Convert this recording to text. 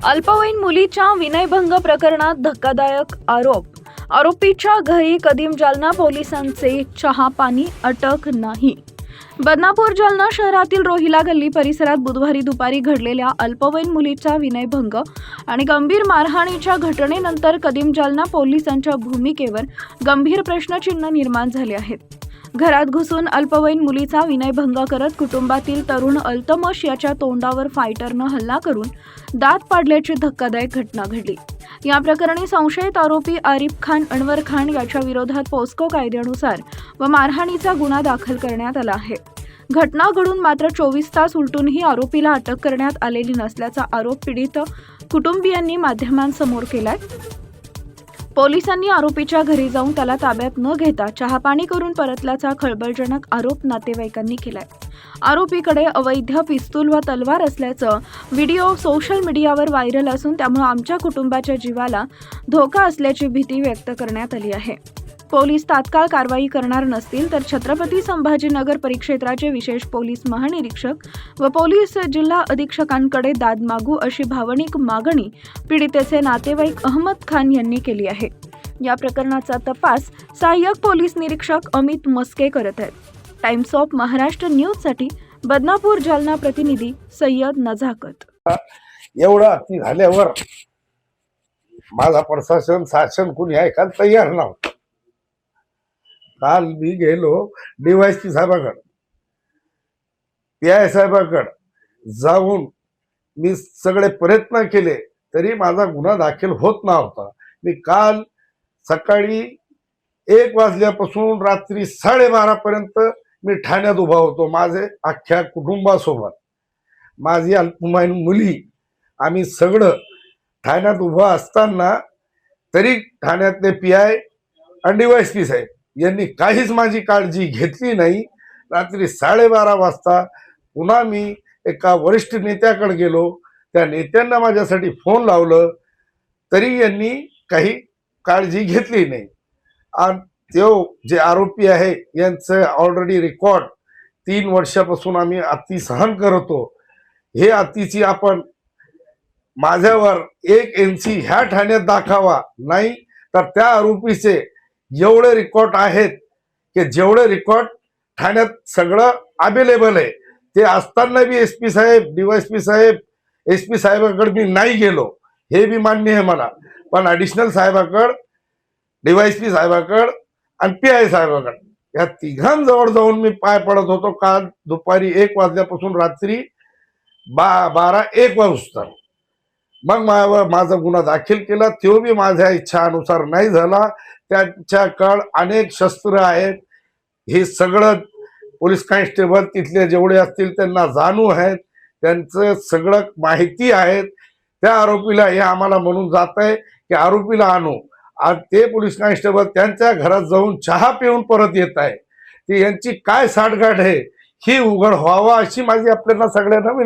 अल्पवयीन मुलीच्या विनयभंग प्रकरणात धक्कादायक आरोप. आरोपीच्या घरी कदीम जालना पोलिसांचे चहापाणी, अटक नाही. बदनापूर जालना शहरातील रोहिला गल्ली परिसरात बुधवारी दुपारी घडलेल्या अल्पवयीन मुलीचा विनयभंग आणि गंभीर मारहाणीच्या घटनेनंतर कदीम जालना पोलिसांच्या भूमिकेवर गंभीर प्रश्नचिन्ह निर्माण झाले आहेत. घरात घुसून अल्पवयीन मुलीचा विनयभंग करत कुटुंबातील तरुण अल्तमश याच्या तोंडावर फायटरनं हल्ला करून दात पाडल्याची धक्कादायक घटना घडली. या प्रकरणी संशयित आरोपी आरिफ खान अनवर खान याच्या विरोधात पोस्को कायद्यानुसार व मारहाणीचा गुन्हा दाखल करण्यात आला आहे. घटना घडून मात्र 24 तास उलटूनही आरोपीला अटक करण्यात आलेली नसल्याचा आरोप पीडित कुटुंबियांनी माध्यमांसमोर केलाय. पोलिसांनी आरोपीच्या घरी जाऊन त्याला ताब्यात न घेता चहापाणी करून परतल्याचा खळबळजनक आरोप नातेवाईकांनी केलाय. आरोपीकडे अवैध पिस्तूल व तलवार असल्याचं व्हिडिओ सोशल मीडियावर व्हायरल असून त्यामुळे आमच्या कुटुंबाच्या जीवाला धोका असल्याची भीती व्यक्त करण्यात आली आहे. पोलीस तात्काळ कारवाई करणार नसतील तर छत्रपती संभाजीनगर परिक्षेत्राचे विशेष पोलीस महानिरीक्षक व पोलीस जिल्हा अधीक्षकांकडे दाद मागू अशी भावनिक मागणी पीडितेचे नातेवाईक अहमद खान यांनी केली आहे. या प्रकरणाचा तपास सहाय्यक पोलीस निरीक्षक अमित मस्के करत आहेत. टाइम्स ऑफ महाराष्ट्र न्यूजसाठी बदनापूर जालना प्रतिनिधी सय्यद नजाकत. एवढं अति झाल्यावर माझा प्रशासन शासन कुणी ऐकायला तयार नव्हतं. काल मी गेलो DYSP साहेबाकडे, PI साहेबाकडे जाऊन मी सगळे प्रयत्न केले तरी माझा गुन्हा दाखल होत नव्हता. मी काल सकाळी 1 वाजल्यापासून रात्री 12:30 पर्यंत मी ठाण्यात उभा होतो माझे अख्ख्या कुटुंबासोबत. माझी अल्पवयीन मुली आम्ही सगळं ठाण्यात उभा असताना तरी ठाण्यातले PI आणि DYSP साहेब यांनी काहीच माझी काळजी घेतली नाही. रात्री 12:30 वाजता पुन्हा मी एका वरिष्ठ नेत्याकडे गेलो. त्या नेत्यांना माझ्यासाठी फोन लावलं तरी यांनी काही काळजी घेतली नाही. आणि तो जे आरोपी आहे यांचं ऑलरेडी रेकॉर्ड 3 वर्षापासून आम्ही अति सहन करतो. हे अतिची आपण माझ्यावर 1 NC ह्या ठाण्यात दाखवा, नाही तर त्या आरोपीचे एवढे रेकॉर्ड आहेत की जेवढे रेकॉर्ड ठाण्यात सगळं अवेलेबल आहे. ते असताना बी SP साहेब, DYSP साहेब, SP साहेबाकडे मी नाही गेलो हे बी मान्य आहे मला. पण ॲडिशनल साहेबाकडे, DYSP साहेबाकडे आणि PI साहेबाकडे या तिघांजवळ जाऊन मी पाय पडत होतो. काल दुपारी 1 वाजल्यापासून रात्री 12-1 वाजता मग माझा गुन्हा दाखल केला. तो बी माझ्या इच्छानुसार नाही झाला. त्यांच्याकडे अनेक शस्त्र आहेत. हे सगळं पोलीस कॉन्स्टेबल तिथले जेवढे असतील त्यांना जाणू आहेत. त्यांचं सगळं माहिती आहेत. त्या आरोपीला हे आम्हाला म्हणून जात आहे की आरोपीला आणू. आज ते पोलीस कॉन्स्टेबल त्यांच्या घरात जाऊन चहा पिऊन परत येत आहे. ती यांची काय साठगाठ आहे ही उघड व्हावा अशी माझी आपल्याला सगळ्यांना विनंती.